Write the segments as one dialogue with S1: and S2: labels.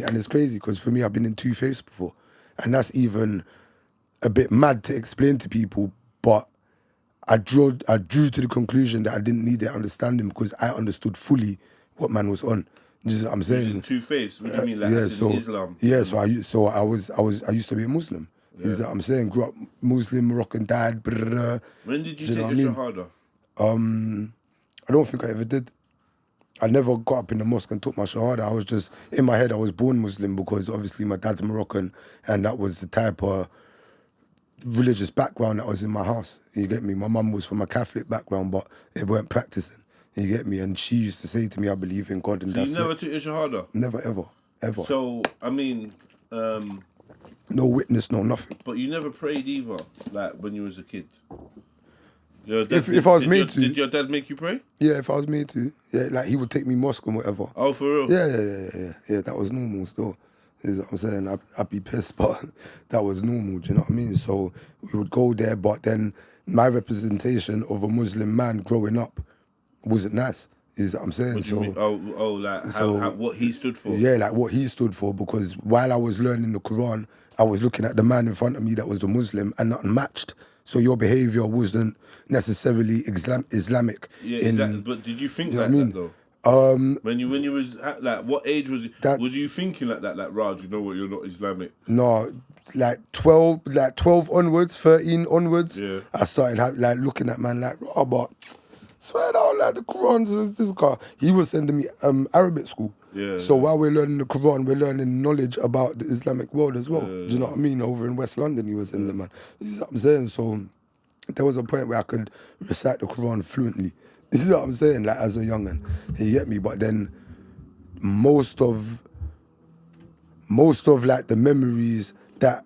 S1: And it's crazy because for me, I've been in two faiths before. And that's even a bit mad to explain to people, but I drew to the conclusion that I didn't need their understanding because I understood fully what man was on. You know what I'm saying?
S2: In two faiths. What do you mean, like
S1: so
S2: Islam?
S1: Yeah, so I used to be a Muslim. You know what I'm saying? Grew up Muslim, Moroccan dad.
S2: When did you
S1: know
S2: take
S1: what
S2: your
S1: I
S2: shahada?
S1: I don't think I ever did. I never got up in the mosque and took my shahada. I was just, in my head, I was born Muslim because obviously my dad's Moroccan and that was the type of religious background that was in my house. You get me? My mum was from a Catholic background, but they weren't practicing. You get me? And she used to say to me, I believe in God and
S2: So
S1: that's
S2: you never
S1: it.
S2: took your shahada?
S1: Never, ever.
S2: So, I mean...
S1: no witness, no nothing.
S2: But you never prayed either, like when you was a kid?
S1: If I was made to...
S2: Did your dad make you pray?
S1: Yeah, if I was made to. Yeah, like he would take me mosque and whatever.
S2: Oh, for real?
S1: Yeah, that was normal still. You know what I'm saying? I'd be pissed, but that was normal, do you know what I mean? So we would go there, but then my representation of a Muslim man growing up wasn't nice. You know what I'm saying?
S2: What do you mean? Like how what he stood for?
S1: Yeah, like what he stood for, because while I was learning the Quran, I was looking at the man in front of me that was a Muslim and not matched. So your behaviour wasn't necessarily Islamic.
S2: Yeah, exactly. But did you think
S1: that
S2: though? When you was like, what age was you thinking like that? Like, Raj, you know what? You're not Islamic.
S1: No, like 12 onwards, 13 onwards.
S2: Yeah.
S1: I started looking at man like, oh, but swear down, like the Quran, this guy. He was sending me Arabic school.
S2: Yeah.
S1: So while we're learning the Quran, we're learning knowledge about the Islamic world as well. Do you know what I mean? Over in West London, he was in the man. You know what I'm saying? So there was a point where I could recite the Quran fluently. You know what I'm saying? Like as a young'un, you get me? But then most of like the memories that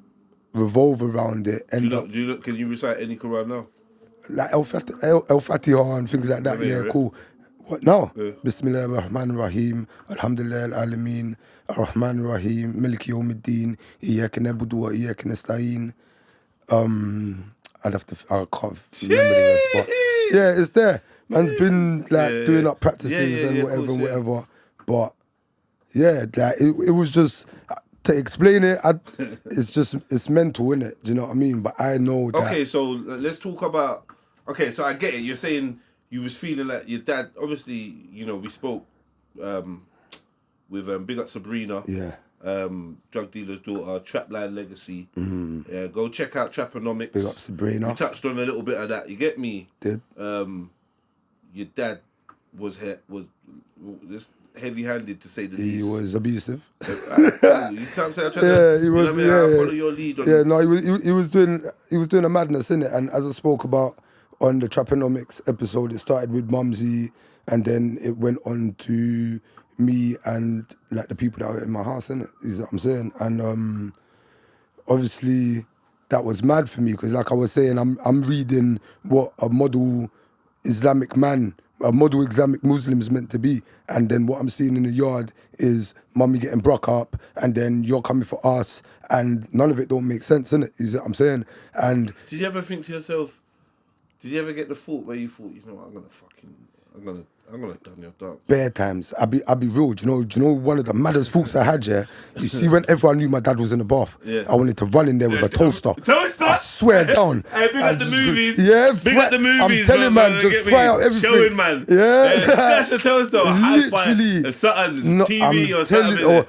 S1: revolve around it end up.
S2: Can you recite any Quran now?
S1: Like Al-Fatiha and things like that. Yeah, cool. What now?
S2: Yeah.
S1: Bismillah ar-Rahman ar-Rahim, Alhamdulillah al-Alamin, ar-Rahman ar-Rahim, Maliki yawmiddin, Iyyaka na'budu wa iyyaka nasta'in. I can't remember the rest, but yeah, it's there. Man's been doing up practices and whatever. But yeah, like it was just to explain it. It's mental, innit? Do you know what I mean? But I know that.
S2: Okay, so let's talk about. Okay, so I get it. You're saying you was feeling like your dad. Obviously, you know, we spoke with Big Up Sabrina.
S1: Yeah.
S2: Drug Dealer's Daughter, Trapline Legacy. Yeah, go check out Traponomics.
S1: Big Up Sabrina.
S2: We touched on a little bit of that. You get me?
S1: Did.
S2: Your dad was this heavy-handed, to say the least.
S1: He was abusive.
S2: You sound like
S1: he was.
S2: I follow your lead.
S1: No, he was doing a madness, innit? And as I spoke about on the Traponomics episode, it started with Mumsy, and then it went on to me and like the people that were in my house, innit? Is what I'm saying. And obviously that was mad for me because, like I was saying, I'm reading what a model Islamic man, a model Islamic Muslim is meant to be, and then what I'm seeing in the yard is mummy getting broke up, and then you're coming for us, and none of it don't make sense, innit? Is what I'm saying. And
S2: did you ever think to yourself? Did you ever get the thought where you thought, you know what, I'm gonna done your dance?
S1: Bare times. I'll be real. Do you know one of the maddest thoughts I had, yeah? You see, when everyone knew my dad was in the bath, I wanted to run in there with a toaster.
S2: Toaster?
S1: I swear down.
S2: Hey, big up the movies.
S1: Yeah,
S2: big up the movies.
S1: I'm telling man, just fry out everything.
S2: Showing man.
S1: Yeah.
S2: Flash a toaster.
S1: Literally.
S2: TV or something.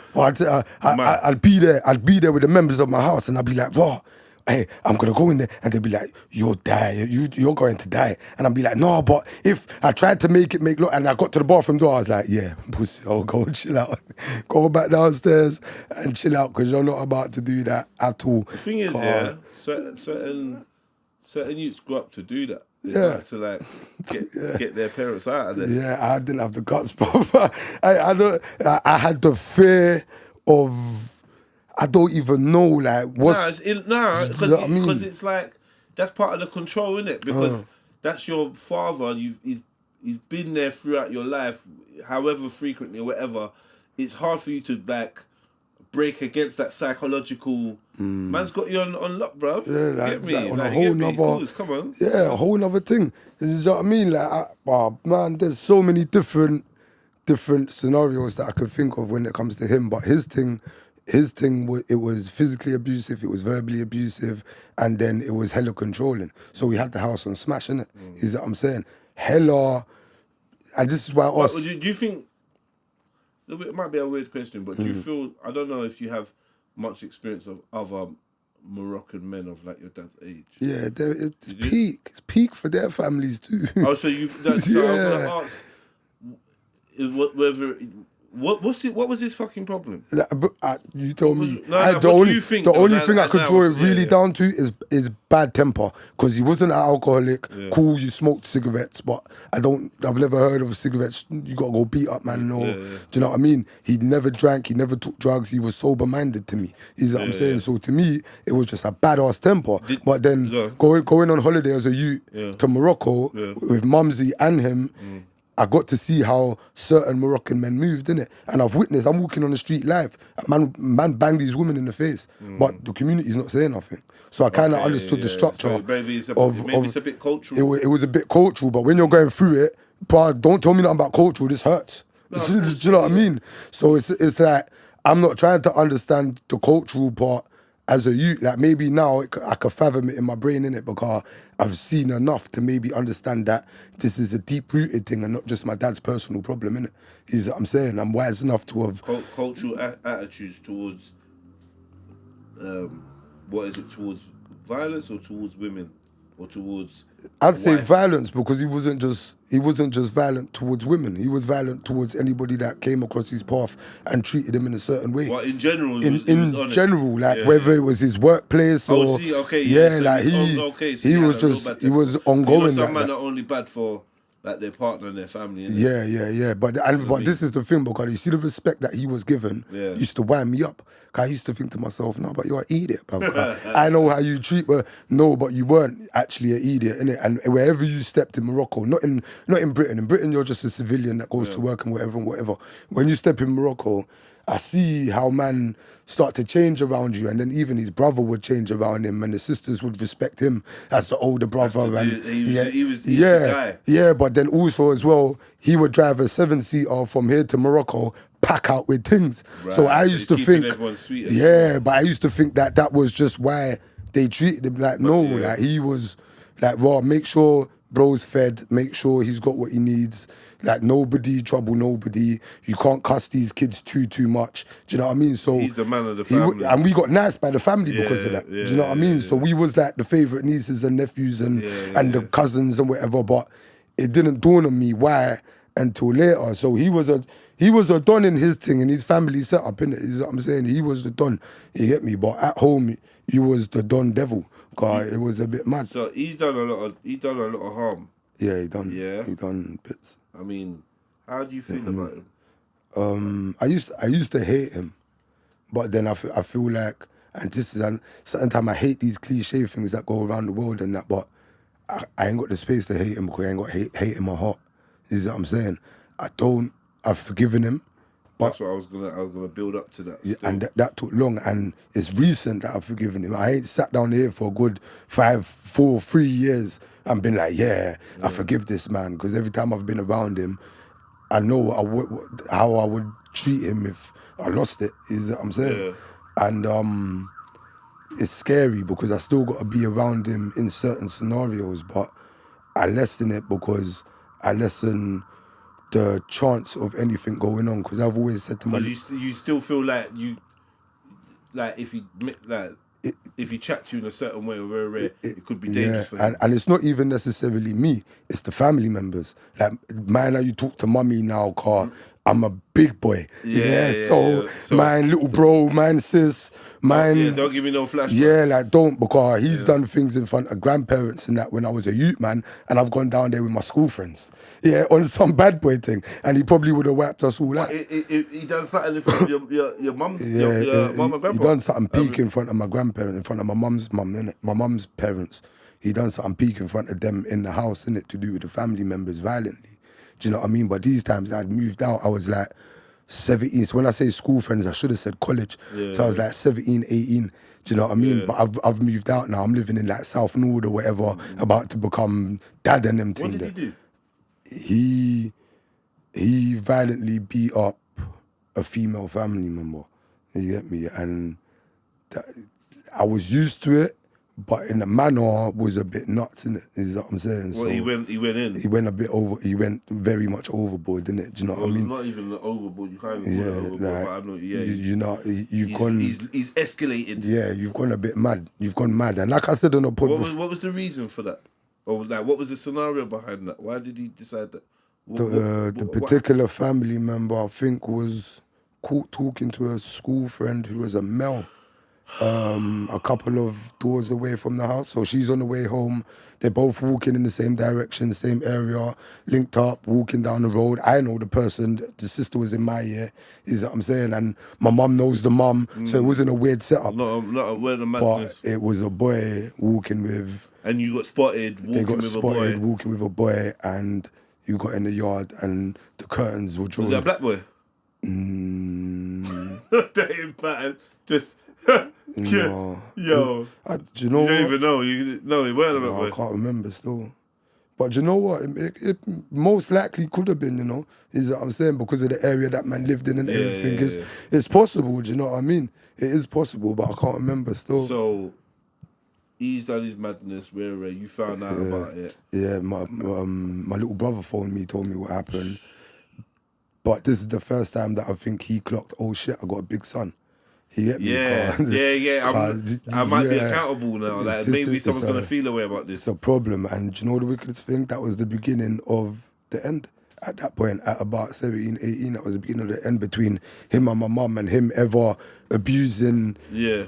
S1: I'd be there with the members of my house, and I'd be like, raw. Hey, I'm gonna go in there, and they'd be like, "You'll die. You're going to die." And I'd be like, "No, but if I tried to make look," and I got to the bathroom door, I was like, "Yeah, pussy, I'll go and chill out, go back downstairs and chill out, because you're not about to do that at all."
S2: The thing is, certain youths grew up to do that.
S1: Yeah,
S2: to get their parents out of there.
S1: Yeah, I didn't have the guts, bro. I had the fear of. I don't even know, like, what's...
S2: because it's like, that's part of the control, innit? Because that's your father, he's been there throughout your life, however frequently or whatever. It's hard for you to, like, break against that psychological... Man's got you on lock, bro.
S1: Yeah,
S2: get me?
S1: Like on
S2: like,
S1: a whole nother...
S2: Come on.
S1: Yeah, a whole nother thing. This is what I mean, like, man, there's so many different different scenarios that I could think of when it comes to him, but his thing, it was physically abusive, it was verbally abusive, and then it was hella controlling. So we had the house on smash, innit? Is that what I'm saying? Hella, and this is why
S2: do you think? It might be a weird question, but do you feel? I don't know if you have much experience of other Moroccan men of like your dad's age.
S1: Yeah, it's peak. It's peak for their families too.
S2: Oh, so you? So I'm gonna ask whether. What was his fucking problem?
S1: You told me.
S2: What do you think?
S1: The only thing I could draw it really down to is bad temper, because he wasn't an alcoholic. Yeah. Cool, you smoked cigarettes, but I've never heard of cigarettes. You gotta go beat up, man. No, do you know what I mean? He never drank. He never took drugs. He was sober minded to me. Is what I'm saying. Yeah. So to me, it was just a badass temper. But then going on holiday as a youth to Morocco with Mumsy and him. I got to see how certain Moroccan men moved, innit? And I've witnessed, I'm walking on the street live, man banged these women in the face, but the community's not saying nothing. So I kind of understood the structure. So
S2: maybe it's a bit cultural.
S1: It was a bit cultural, but when you're going through it, bro, don't tell me nothing about cultural, this hurts. Do you know what I mean? So it's like, I'm not trying to understand the cultural part as a youth. Like maybe now I could fathom it in my brain, innit, because I've seen enough to maybe understand that this is a deep-rooted thing and not just my dad's personal problem, innit? Is what I'm saying. I'm wise enough to have...
S2: Cultural attitudes towards... what is it? Towards violence or towards women? Or towards...
S1: I'd say violence, because he wasn't just violent towards women. He was violent towards anybody that came across his path and treated him in a certain way.
S2: Well, in general,
S1: whether it was his workplace or he was ongoing.
S2: Some men are only bad for like their partner and their family.
S1: Yeah. But this is the thing, because you see the respect that he was given used to wind me up. Cause I used to think to myself, no, but you're an idiot, bro. I know how you treat, but no, but you weren't actually an idiot, innit? And wherever you stepped in Morocco, not in Britain. In Britain, you're just a civilian that goes to work and whatever. When you step in Morocco, I see how man start to change around you, and then even his brother would change around him, and the sisters would respect him as the older brother.
S2: He was the guy.
S1: Yeah, but then also as well, he would drive a 7-seater from here to Morocco, pack out with things. Right. So I used to think, but I used to think that was just why they treated him like like he was like raw. Make sure bro's fed, make sure he's got what he needs. Like nobody trouble nobody. You can't cuss these kids too much. Do you know what I mean? So
S2: he's the man of the family,
S1: and we got nice by the family because of that. Do you know what I mean? So we was like the favourite nieces and nephews and the cousins and whatever. But it didn't dawn on me why until later. So he was a don in his thing and his family set up, innit? Is what I'm saying. He was the don. You get me? But at home, he was the don devil. Cause it was a bit mad.
S2: So he's done a lot of harm.
S1: Yeah, he done bits.
S2: I mean, how do you feel about him?
S1: I used to hate him, but then I feel like, and this is certain time I hate these cliche things that go around the world and that, but I ain't got the space to hate him because I ain't got hate in my heart. This is what I'm saying. I've forgiven him. But
S2: that's what I was gonna build up to that.
S1: Yeah, and that took long, and it's recent that I've forgiven him. I ain't sat down here for a good 3 years and been like, I forgive this man, because every time I've been around him, I know how I would treat him if I lost it. Is what I'm saying, and it's scary because I still got to be around him in certain scenarios, but I lessen it because I lessen the chance of anything going on, because I've always said to myself,
S2: you still feel like if he chat to you in a certain way or very rare, it could be dangerous for him.
S1: And it's not even necessarily me, it's the family members. Like, man, how you talk to mummy now, car, I'm a big boy. So mine little bro, mine sis, mine...
S2: don't give me no flashbacks.
S1: Yeah, like, don't, because he's done things in front of grandparents and that when I was a youth, man, and I've gone down there with my school friends. Yeah, on some bad boy thing. And he probably would have wiped us all out.
S2: He done something in front of your mum?
S1: Your
S2: mum and grandpa?
S1: He done something peak in front of my grandparents, in front of my mum's mum, innit? My mum's parents. He done something peak in front of them in the house, innit, to do with the family members violently. Do you know what I mean? But these times I'd moved out, I was like 17. So when I say school friends, I should have said college. So I was like 17, 18. Do you know what I mean? But I've moved out now. I'm living in like South Nord or whatever, about to become dad and them things.
S2: What did he do?
S1: he violently beat up a female family member. You get me? And that, I was used to it, but in the manner was a bit nuts, innit? Is what I'm saying.
S2: Well,
S1: so
S2: he went in.
S1: He went a bit over. He went very much overboard, didn't it? Do you know what I mean?
S2: Not even overboard. You can't even call it overboard.
S1: Like,
S2: but I know. Yeah,
S1: you know, you've gone.
S2: He's escalated.
S1: Yeah, you've gone a bit mad. You've gone mad, and like I said on the pod,
S2: what was the reason for that? Or like, what was the scenario behind that? Why did he decide that?
S1: The particular family member, I think, was caught talking to a school friend who was a male, a couple of doors away from the house. So she's on the way home. They're both walking in the same direction, same area, linked up, walking down the road. I know the person. The sister was in my ear, is what I'm saying, and my mum knows the mum. So it wasn't a weird setup.
S2: Not a weird madness.
S1: But it was a boy walking with.
S2: And you got spotted
S1: walking with a boy, and you got in the yard and the curtains were drawn.
S2: Was it a black boy? That ain't bad. Just
S1: no.
S2: Yo.
S1: Do you know?
S2: You don't even know. No, it weren't a black boy.
S1: I can't remember still. But do you know what? It most likely could have been, you know, is what I'm saying, because of the area that man lived in and everything. It's possible, do you know what I mean? It is possible, but I can't remember still.
S2: So he's done his madness, where you found out about it.
S1: Yeah, my little brother phoned me, told me what happened. But this is the first time that I think he clocked, oh shit, I got a big son. You get me?
S2: I might be accountable now. Like, maybe someone's going to feel a way about this.
S1: It's a problem. And do you know the wickedest thing? That was the beginning of the end. At that point, at about 17, 18, that was the beginning of the end between him and my mum, and him ever abusing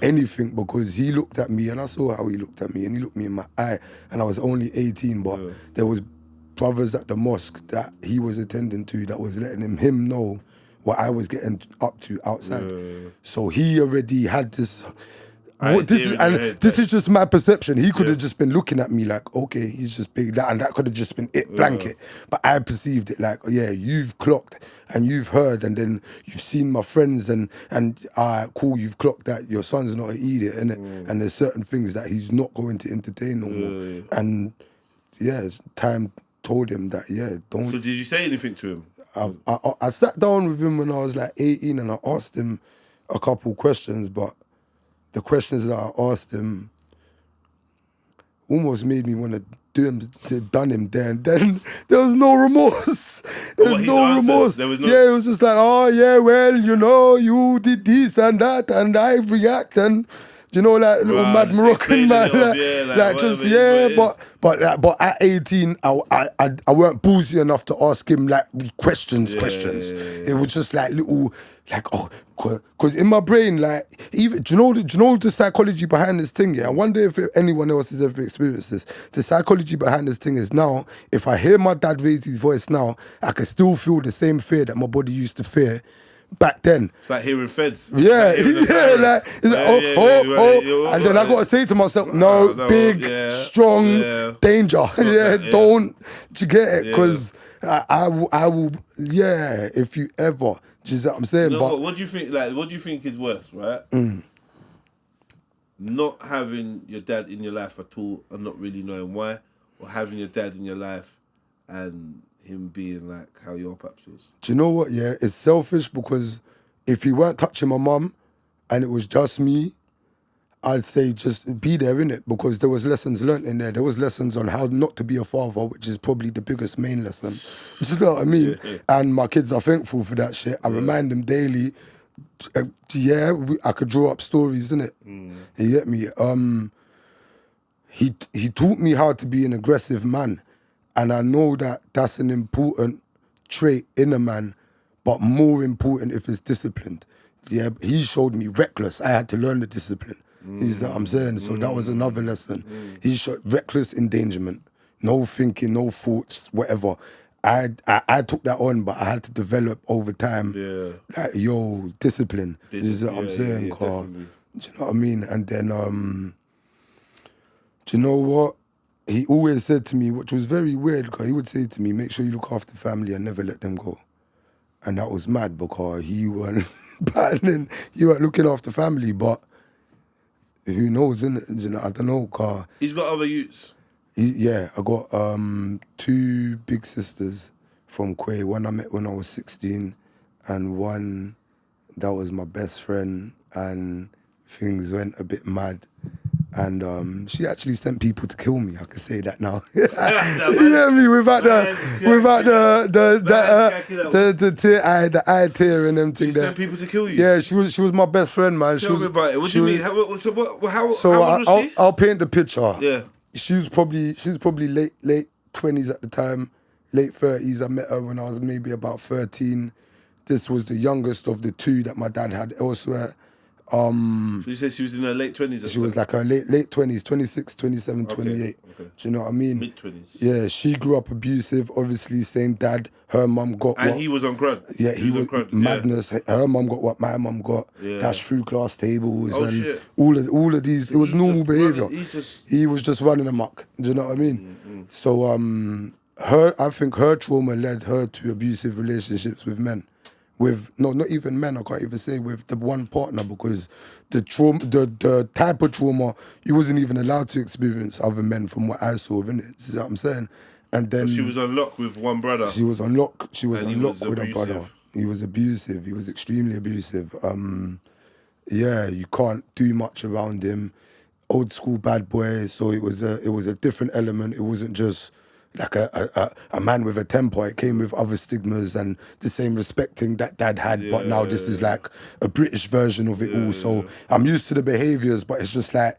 S1: anything, because he looked at me and I saw how he looked at me, and he looked me in my eye, and I was only 18, but there was brothers at the mosque that he was attending to that was letting him know what I was getting up to outside. So he already had this. This is just my perception. He could have just been looking at me like, okay, he's just big, and that could have just been it, blanket. But I perceived it like, yeah, you've clocked and you've heard, and then you've seen my friends, and cool, you've clocked that your son's not an idiot, innit? And there's certain things that he's not going to entertain no more. And yeah, it's time told him that, don't.
S2: So did you say anything to him?
S1: I sat down with him when I was like 18, and I asked him a couple questions, but the questions that I asked him almost made me want to done him there and then. There was no remorse. There was no remorse. It was just like, oh yeah, well, you know, you did this and that, and I react, and you know, like little mad Moroccan man, but at 18, I weren't boozy enough to ask him like questions. It was just like little, like, oh, because in my brain, like, even do you know the psychology behind this thing? Yeah, I wonder if anyone else has ever experienced this. The psychology behind this thing is, now, if I hear my dad raise his voice now, I can still feel the same fear that my body used to fear back then.
S2: It's like hearing feds.
S1: Yeah, and then I got to say to myself, big, strong, danger. Don't, do you get it? Because I will, if you ever, do you know what I'm saying?
S2: But what do you think? Like, what do you think is worse, right? Not having your dad in your life at all and not really knowing why, or having your dad in your life and him being like how your pops was?
S1: Do you know what? Yeah, it's selfish, because if he weren't touching my mum and it was just me, I'd say just be there, innit? Because there was lessons learnt in there. There was lessons on how not to be a father, which is probably the biggest main lesson. Do you know what I mean? And my kids are thankful for that shit. I remind them daily. I could draw up stories, innit? You get me? He taught me how to be an aggressive man. And I know that that's an important trait in a man, but more important if it's disciplined. Yeah, he showed me reckless. I had to learn the discipline. You see what I'm saying? So that was another lesson. He showed reckless endangerment. No thinking, no thoughts, whatever. I took that on, but I had to develop over time. Like, discipline. You see what I'm saying? Do you know what I mean? And then, do you know what? He always said to me, which was very weird, because he would say to me, make sure you look after family and never let them go. And that was mad, because he weren't looking after family, but who knows, innit? You know, I don't know, cause
S2: he's got other youths.
S1: I got 2 big sisters, from Quay. One I met when I was 16, and one that was my best friend, and things went a bit mad. And she actually sent people to kill me. I can say that now. You hear me? Without the eye tear and them things.
S2: She sent people to kill you.
S1: Yeah, she was my best friend, man.
S2: Tell me about it. What do you mean? How old was she?
S1: I'll paint the picture.
S2: Yeah.
S1: She was probably late 20s at the time, late 30s. I met her when I was maybe about 13. This was the youngest of the two that my dad had elsewhere.
S2: So you said she was in her late 20s?
S1: She was like her late 20s, 26, 27, 28.
S2: Okay.
S1: Do you know what I mean?
S2: Mid-20s.
S1: Yeah, she grew up abusive, obviously, same dad. Her mum got
S2: and he was on grunt?
S1: Yeah, he was on madness. Yeah. Her mum got what my mum got.
S2: Yeah.
S1: Dash through class tables and
S2: shit.
S1: all of these. It was normal behaviour.
S2: He
S1: was just running amok. Do you know what I mean? Mm-hmm. So I think her trauma led her to abusive relationships with men. Not even men, I can't even say, with the one partner, because the trauma, the type of trauma you wasn't even allowed to experience other men from what I saw, innit? See what I'm saying? And then
S2: she was on lock with one brother.
S1: She was on lock with a brother. He was abusive. He was extremely abusive. Yeah, you can't do much around him. Old school bad boy. So it was a different element. It wasn't just like a man with a temper. It came with other stigmas and the same respecting that dad had, but now this is like a British version of it all. So I'm used to the behaviours, but it's just like,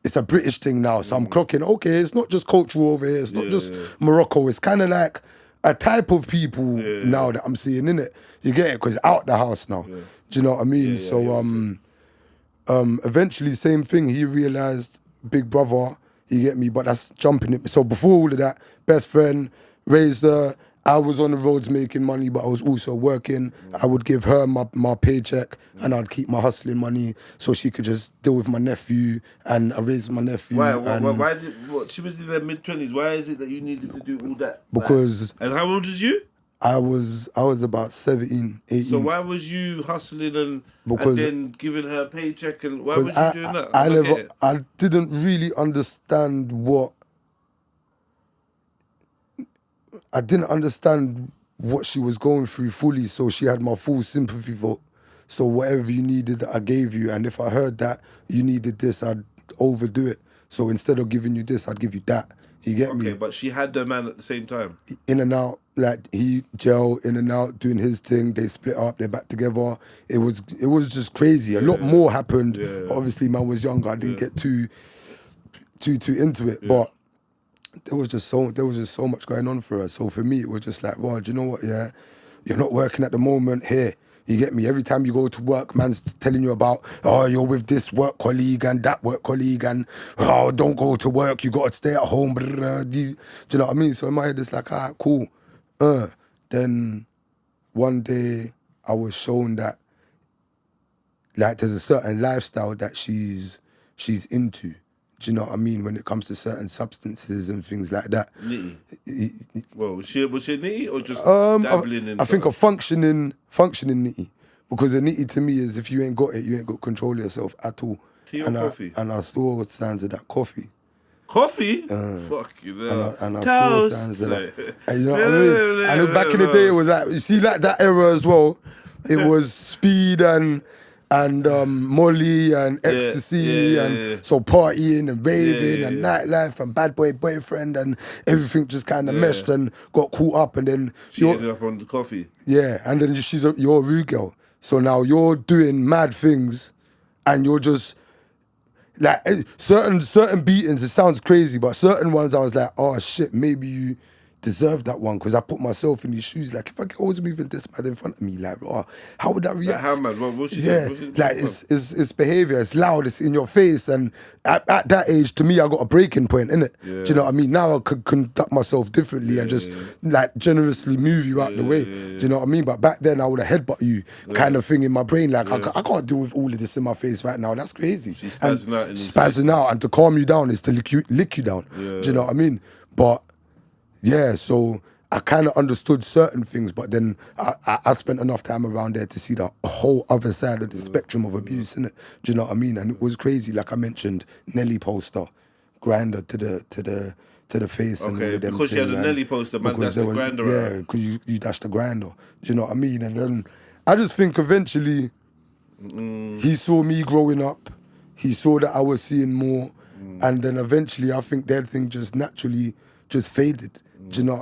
S1: it's a British thing now. So I'm clocking, okay, it's not just cultural over here, it's not just Morocco, it's kind of like a type of people now that I'm seeing, innit? You get it? Because it's out the house now. Do you know what I mean? Eventually, same thing, he realised, big brother, you get me? But that's jumping it. So before all of that, best friend, raised her. I was on the roads making money, but I was also working. I would give her my paycheck and I'd keep my hustling money so she could just deal with my nephew, and I raised my nephew.
S2: Why she was in her mid-20s. Why is it that you needed to do all that?
S1: Because...
S2: And how old was you?
S1: I was about 17, 18.
S2: So why was you hustling and then giving her a paycheck, and why was you doing that?
S1: I didn't really understand I didn't understand what she was going through fully, so she had my full sympathy for. So whatever you needed, I gave you, and if I heard that you needed this, I'd overdo it. So instead of giving you this, I'd give you that. You get me?
S2: Okay, but she had the man at the same time.
S1: In and out, like he jail, in and out, doing his thing. They split up, they're back together. It was just crazy. A lot more happened. Yeah. Obviously, man was younger. I didn't get too into it, but there was just so much going on for her. So for me, it was just like, well, do you know what? Yeah, you're not working at the moment here. You get me? Every time you go to work, man's telling you about, oh, you're with this work colleague and that work colleague, and oh, don't go to work, you got to stay at home. Do you know what I mean? So in my head, it's like, all right, cool. Then one day I was shown that, like, there's a certain lifestyle that she's into. Do you know what I mean? When it comes to certain substances and things like that.
S2: Nitty. Well, was she nitty or just dabbling in?
S1: I think a functioning nitty. Because a nitty to me is, if you ain't got it, you ain't got control of yourself at all.
S2: Tea or coffee?
S1: And I saw signs of that coffee.
S2: Coffee? Fuck you there.
S1: And I saw signs of that. And you know what I mean? And back in the day, it was like, you see, like that era as well, it was speed and Molly and ecstasy and so partying and raving and nightlife and bad boy boyfriend and everything just kind of meshed and got caught up, and then
S2: she ended up on the coffee.
S1: Yeah, and then you're a rude girl. So now you're doing mad things and you're just like certain beatings, it sounds crazy, but certain ones I was like, oh shit, maybe you deserve that one, because I put myself in these shoes. Like, if I was moving this mad in front of me, like, oh, how would I react?
S2: Like how mad? What she
S1: like it's behaviour. It's loud. It's in your face. And at that age, to me, I got a breaking point, innit? Yeah. Do you know what I mean? Now I could conduct myself differently and just like generously move you out the way. Do you know what I mean? But back then, I would have headbutt you, kind of thing in my brain. Like, I can't deal with all of this in my face right now. That's crazy.
S2: She's spazzing out.
S1: Spazzing out, and to calm you down is to lick you down. Yeah. Do you know what I mean? But yeah, so I kind of understood certain things, but then I spent enough time around there to see the whole other side of the spectrum of abuse, innit? Do you know what I mean? And it was crazy. Like I mentioned, Nelly poster, Grinder to to the face and all
S2: Okay,
S1: of them.
S2: because she had a Nelly poster, man, that's the grinder.
S1: Yeah, because you dashed the grinder. Do you know what I mean? And then I just think eventually he saw me growing up. He saw that I was seeing more. And then eventually I think that thing just naturally just faded. Do you know